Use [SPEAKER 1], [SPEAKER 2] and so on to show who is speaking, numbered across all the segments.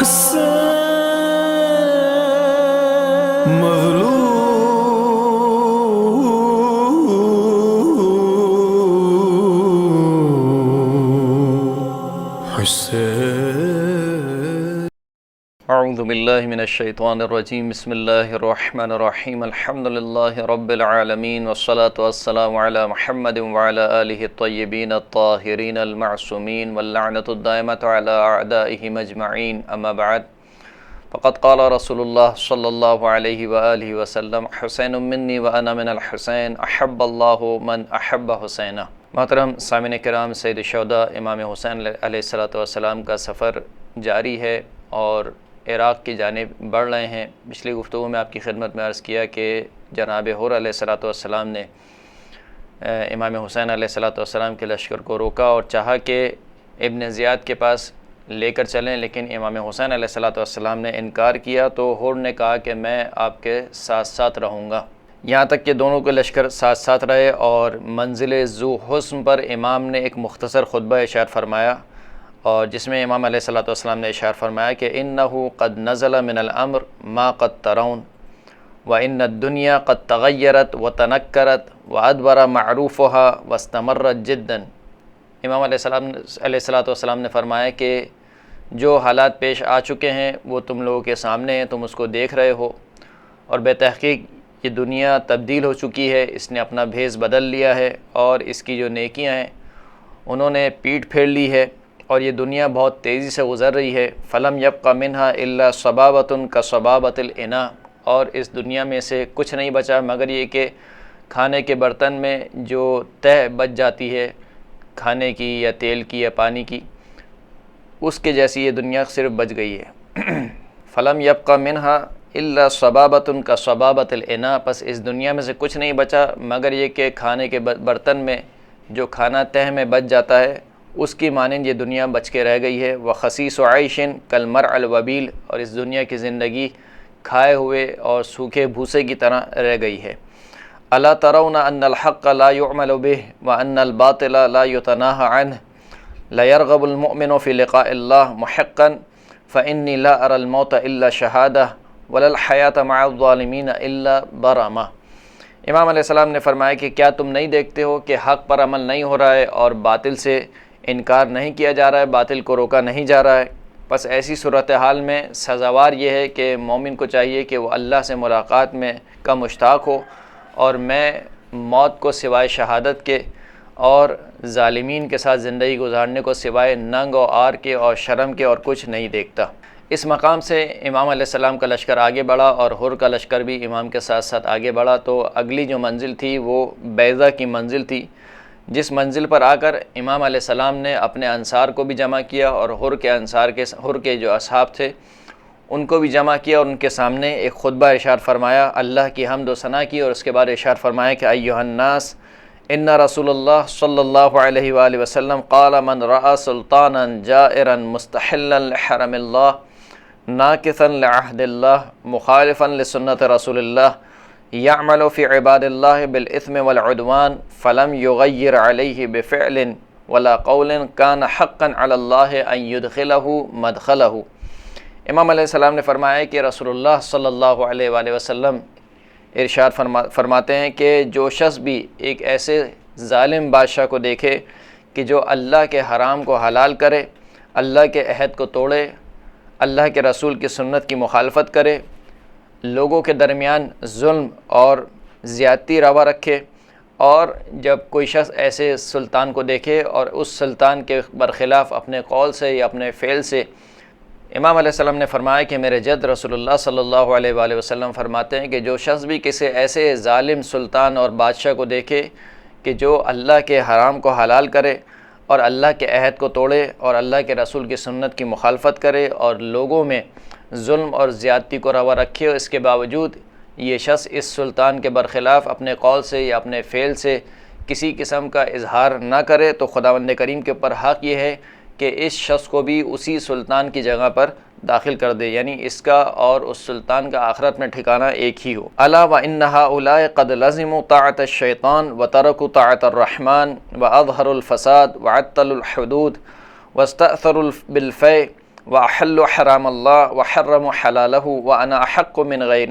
[SPEAKER 1] حسين مظلوم حسين
[SPEAKER 2] اعوذ باللہ من الشیطان الرجیم بسم اللہ الرحمن الرحیم الحمد للہ رب العالمین والصلاة والسلام علی محمد وعلی آلہ الطیبین الطاہرین المعصومین واللعنۃ الدائمۃ علی اعدائہم اجمعین اما بعد فقد قال رسول اللہ صلی اللہ علیہ وآلہ وسلم حسین منی وانا من الحسین احب اللہ من احب حسینہ۔ محترم سامعین کرام، سید الشہداء امام حسین علیہ السلام کا سفر جاری ہے اور عراق کی جانب بڑھ رہے ہیں۔ پچھلی گفتگو میں آپ کی خدمت میں عرض کیا کہ جناب حر علیہ السلام نے امام حسین علیہ السلام کے لشکر کو روکا اور چاہا کہ ابن زیاد کے پاس لے کر چلیں، لیکن امام حسین علیہ السلام نے انکار کیا تو حر نے کہا کہ میں آپ کے ساتھ ساتھ رہوں گا، یہاں تک کہ دونوں کے لشکر ساتھ ساتھ رہے اور منزل ذو حسن پر امام نے ایک مختصر خطبہ ارشاد فرمایا، اور جس میں امام علیہ السلام نے ارشاد فرمایا کہ انہ قد نزل من الامر ما قد ترون وان الدنیا قد تغیرت وتنکرت وادبر معروفها واستمرت جدا۔ امام علیہ السلام نے فرمایا کہ جو حالات پیش آ چکے ہیں وہ تم لوگوں کے سامنے ہیں، تم اس کو دیکھ رہے ہو، اور بے تحقیق یہ دنیا تبدیل ہو چکی ہے، اس نے اپنا بھیس بدل لیا ہے اور اس کی جو نیکیاں ہیں انہوں نے پیٹھ پھیر لی ہے، اور یہ دنیا بہت تیزی سے گزر رہی ہے۔ فلم یبق منہا الا صبابۃ کصبابۃ الاناء، اور اس دنیا میں سے کچھ نہیں بچا مگر یہ کہ کھانے کے برتن میں جو تہ بچ جاتی ہے کھانے کی یا تیل کی یا پانی کی، اس کے جیسی یہ دنیا صرف بچ گئی ہے۔ فلم یبق منہا الا صبابۃ کصبابۃ الاناء، پس اس دنیا میں سے کچھ نہیں بچا مگر یہ کہ کھانے کے برتن میں جو کھانا تہ میں بچ جاتا ہے اس کی مانند یہ دنیا بچ کے رہ گئی ہے۔ وخسیس عیش کالمرع الوبیل، اور اس دنیا کی زندگی کھائے ہوئے اور سوکھے بھوسے کی طرح رہ گئی ہے۔ الا ترون ان الحق لا يعمل به وان الباطل لا يتناهى عنه ليرغب المؤمن في لقاء الله محقا فاني لا ارى الموت الا شهاده ولا الحیات مع الظالمین الا برما۔ امام علیہ السلام نے فرمایا کہ کیا تم نہیں دیکھتے ہو کہ حق پر عمل نہیں ہو رہا ہے اور باطل سے انکار نہیں کیا جا رہا ہے، باطل کو روکا نہیں جا رہا ہے؟ پس ایسی صورتحال میں سزاوار یہ ہے کہ مومن کو چاہیے کہ وہ اللہ سے ملاقات میں کا مشتاق ہو، اور میں موت کو سوائے شہادت کے اور ظالمین کے ساتھ زندگی گزارنے کو سوائے ننگ و عار کے اور شرم کے اور کچھ نہیں دیکھتا۔ اس مقام سے امام علیہ السلام کا لشکر آگے بڑھا اور حر کا لشکر بھی امام کے ساتھ ساتھ آگے بڑھا، تو اگلی جو منزل تھی وہ بیضہ کی منزل تھی، جس منزل پر آ کر امام علیہ السلام نے اپنے انصار کو بھی جمع کیا اور حر کے جو اصحاب تھے ان کو بھی جمع کیا، اور ان کے سامنے ایک خطبہ ارشاد فرمایا، اللہ کی حمد و ثنا کی، اور اس کے بعد ارشاد فرمایا کہ ایھا الناس ان رسول اللہ صلی اللہ علیہ وآلہ وسلم قال من رأى سلطانا جائرا مستحلا لحرم اللہ ناکثا لعہد اللہ مخالفا لسنت رسول اللہ یعمل فی عباد اللہ بالاثم والعدوان فلم یغیر علیہ بفعل ولا قول کان حقا علی اللہ ان یدخلہ مدخلہ۔ امام علیہ السلام نے فرمایا کہ رسول اللہ صلی اللہ علیہ وآلہ وسلم ارشاد فرماتے ہیں کہ جو شخص بھی ایک ایسے ظالم بادشاہ کو دیکھے کہ جو اللہ کے حرام کو حلال کرے، اللہ کے عہد کو توڑے، اللہ کے رسول کی سنت کی مخالفت کرے، لوگوں کے درمیان ظلم اور زیادتی روا رکھے، اور جب کوئی شخص ایسے سلطان کو دیکھے اور اس سلطان کے برخلاف اپنے قول سے یا اپنے فعل سے، امام علیہ السلام نے فرمایا کہ میرے جد رسول اللہ صلی اللہ علیہ وآلہ وسلم فرماتے ہیں کہ جو شخص بھی کسی ایسے ظالم سلطان اور بادشاہ کو دیکھے کہ جو اللہ کے حرام کو حلال کرے اور اللہ کے عہد کو توڑے اور اللہ کے رسول کی سنت کی مخالفت کرے اور لوگوں میں ظلم اور زیادتی کو روا رکھے، اور اس کے باوجود یہ شخص اس سلطان کے برخلاف اپنے قول سے یا اپنے فعل سے کسی قسم کا اظہار نہ کرے، تو خداوند کریم کے اوپر حق یہ ہے کہ اس شخص کو بھی اسی سلطان کی جگہ پر داخل کر دے، یعنی اس کا اور اس سلطان کا آخرت میں ٹھکانہ ایک ہی ہو۔ الا وان هؤلاء قد لزموا طاعة الشیطان وتركوا طاعة الرحمن واظهروا الفساد وعطلوا الحدود واستأثروا بالفیء وأحل حرام اللہ وحرم حلالہ وأنا احق من غیر۔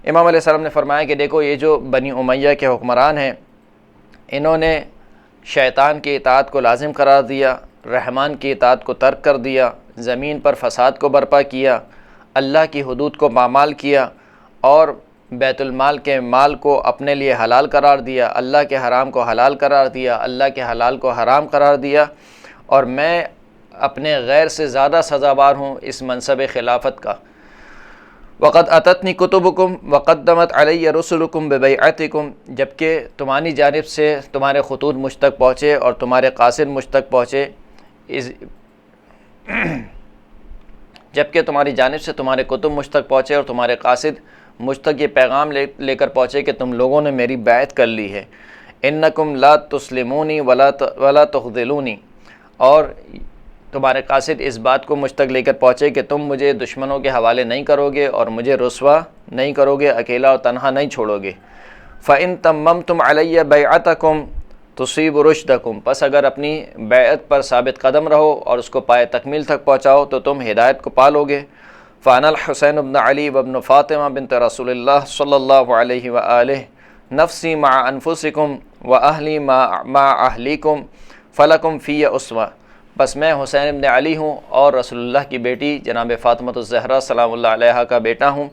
[SPEAKER 2] امام علیہ السلام نے فرمایا کہ دیکھو یہ جو بنی امیہ کے حکمران ہیں، انہوں نے شیطان کی اطاعت کو لازم قرار دیا، رحمان کی اطاعت کو ترک کر دیا، زمین پر فساد کو برپا کیا، اللہ کی حدود کو پامال کیا، اور بیت المال کے مال کو اپنے لیے حلال قرار دیا، اللہ کے حرام کو حلال قرار دیا، اللہ کے حلال کو حرام قرار دیا، اور میں اپنے غیر سے زیادہ سزاوار ہوں اس منصب خلافت کا۔ وقد اتتنی کتبکم وقدمت علی رسلکم ببیعتکم، جبکہ تمہاری جانب سے تمہارے خطوط مجھ تک پہنچے اور تمہارے قاصد مجھ تک پہنچے، جبکہ تمہاری جانب سے تمہارے کتب مجھ تک پہنچے اور تمہارے قاصد مجھ تک یہ پیغام لے کر پہنچے کہ تم لوگوں نے میری بیعت کر لی ہے۔ انکم لا تسلمونی ولا تخذلونی، اور تمہارے قاصد اس بات کو مجھ تک لے کر پہنچے کہ تم مجھے دشمنوں کے حوالے نہیں کرو گے اور مجھے رسوا نہیں کرو گے، اکیلا اور تنہا نہیں چھوڑو گے۔ فَإِن تَمَّمْتُمْ عَلَيَّ بَيْعَتَكُمْ تُصِيبُ رُشْدَكُمْ، پس اگر اپنی بیعت پر ثابت قدم رہو اور اس کو پائے تکمیل تک پہنچاؤ تو تم ہدایت کو پالو گے۔ فَأَنَا الْحُسَيْنُ بْنُ عَلِي وَابْنُ فَاطِمَةَ بِنْتِ رَسُولِ اللَّهِ صلی اللہ علیہ وآلہ نفسی مع انفسکم وأہلی مع اہلیکم فلکم فی اسوہ، بس میں حسین ابن علی ہوں اور رسول اللہ کی بیٹی جناب فاطمۃ الزہرا سلام اللہ علیہا کا بیٹا ہوں۔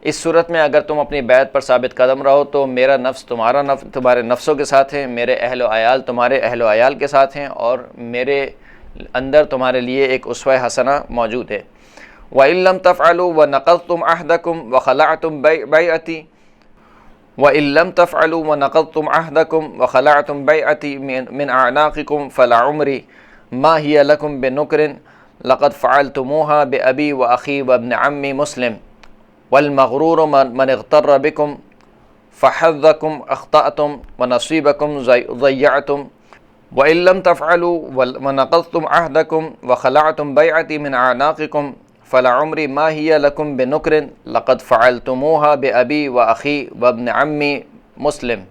[SPEAKER 2] اس صورت میں اگر تم اپنی بیعت پر ثابت قدم رہو تو میرا نفس تمہارے نفسوں کے ساتھ ہے، میرے اہل و عیال تمہارے اہل و عیال کے ساتھ ہیں، اور میرے اندر تمہارے لیے ایک اسوہ حسنہ موجود ہے۔ وَإِن لَّمْ تَفْعَلُوا وَنَقَضْتُمْ عَهْدَكُمْ وَخَلَعْتُمْ بَيْعَتِي وَإِن لَّمْ تَفْعَلُوا وَنَقَضْتُمْ عَهْدَكُمْ وَخَلَعْتُمْ بَيْعَتِي مِنْ أَعْنَاقِكُمْ فَلَعُمْرِي مَا هِيَ لَكُمْ بِنُكْرٍ لَقَدْ فَعَلْتُمُوهَا بِأَبِي وَأَخِي وَابْنِ عَمِّي مُسْلِمٍ والمغرور من اغتر بكم فحظكم اخطأتم ونصيبكم ضيعتم وإن لم تفعلوا ونقضتم عهدكم وخلعتم بيعتي من أعناقكم فلعمري ما هي لكم بنكر لقد فعلتموها بأبي وأخي وابن عمي مسلم۔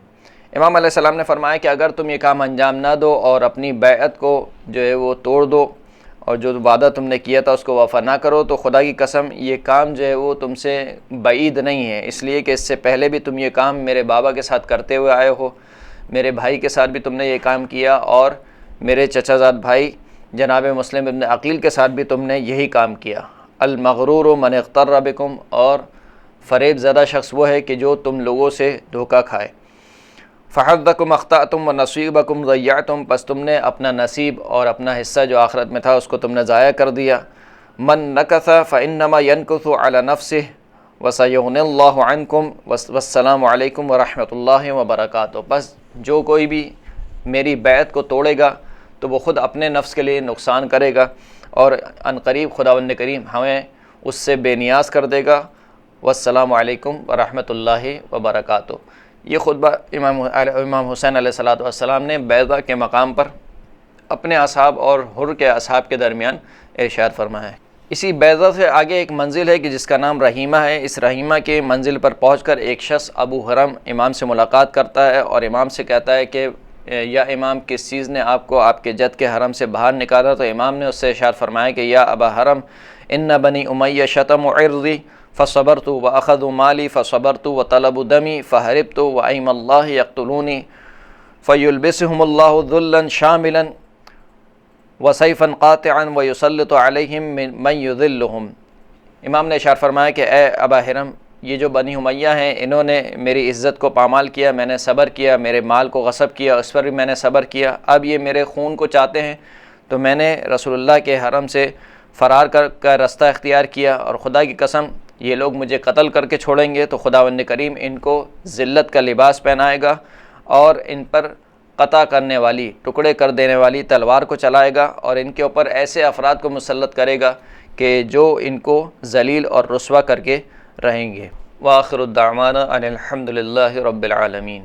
[SPEAKER 2] امام علیہ السلام نے فرمایا کہ اگر تم یہ کام انجام نہ دو اور اپنی بیعت کو جو ہے وہ توڑ دو اور جو وعدہ تم نے کیا تھا اس کو وفا نہ کرو تو خدا کی قسم یہ کام جو ہے وہ تم سے بعید نہیں ہے، اس لیے کہ اس سے پہلے بھی تم یہ کام میرے بابا کے ساتھ کرتے ہوئے آئے ہو، میرے بھائی کے ساتھ بھی تم نے یہ کام کیا، اور میرے چچا زاد بھائی جناب مسلم ابن عقیل کے ساتھ بھی تم نے یہی کام کیا۔ المغرور من اغتر بکم، اور فریب زدہ شخص وہ ہے کہ جو تم لوگوں سے دھوکہ کھائے۔ فحظکم اخطأتم ونصیبکم ضیعتم، پس تم نے اپنا نصیب اور اپنا حصہ جو آخرت میں تھا اس کو تم نے ضائع کر دیا۔ من نکث فانما ينکث علی نفسہ وسیغنی اللہ عنکم والسلام علیکم ورحمۃ اللہ وبرکاتہ، پس جو کوئی بھی میری بیعت کو توڑے گا تو وہ خود اپنے نفس کے لیے نقصان کرے گا، اور عنقریب خداوند کریم ہمیں اس سے بے نیاز کر دے گا۔ والسلام علیکم ورحمۃ اللہ وبرکاتہ۔ یہ خطبہ امام حسین علیہ السلام نے بیضہ کے مقام پر اپنے اصحاب اور حر کے اصحاب کے درمیان ارشاد فرمایا ہے۔ اسی بیضہ سے آگے ایک منزل ہے کہ جس کا نام رحیمہ ہے۔ اس رحیمہ کے منزل پر پہنچ کر ایک شخص ابو حرم امام سے ملاقات کرتا ہے اور امام سے کہتا ہے کہ یا امام کس چیز نے آپ کو آپ کے جد کے حرم سے باہر نکالا؟ تو امام نے اس سے ارشاد فرمایا کہ یا ابا حرم ان بنی امیہ شتموا عرضی فصبرت واخذوا مالی فصبرت وطلبوا دمی فہربت وایم اللہ یقتلونی فیلبسہم اللہ ذلا شاملا وسیفا قاطعا ویسلط علیہم من یذلہم۔ امام نے ارشاد فرمایا کہ اے ابا حرم، یہ جو بنی امیہ ہیں انہوں نے میری عزت کو پامال کیا، میں نے صبر کیا، میرے مال کو غصب کیا، اس پر بھی میں نے صبر کیا، اب یہ میرے خون کو چاہتے ہیں، تو میں نے رسول اللہ کے حرم سے فرار کر راستہ اختیار کیا، اور خدا کی قسم یہ لوگ مجھے قتل کر کے چھوڑیں گے تو خداوند کریم ان کو ذلت کا لباس پہنائے گا اور ان پر قطع کرنے والی، ٹکڑے کر دینے والی تلوار کو چلائے گا، اور ان کے اوپر ایسے افراد کو مسلط کرے گا کہ جو ان کو ذلیل اور رسوا کر کے رہیں گے۔ وآخر الدعوانا ان الحمد للہ رب العالمین۔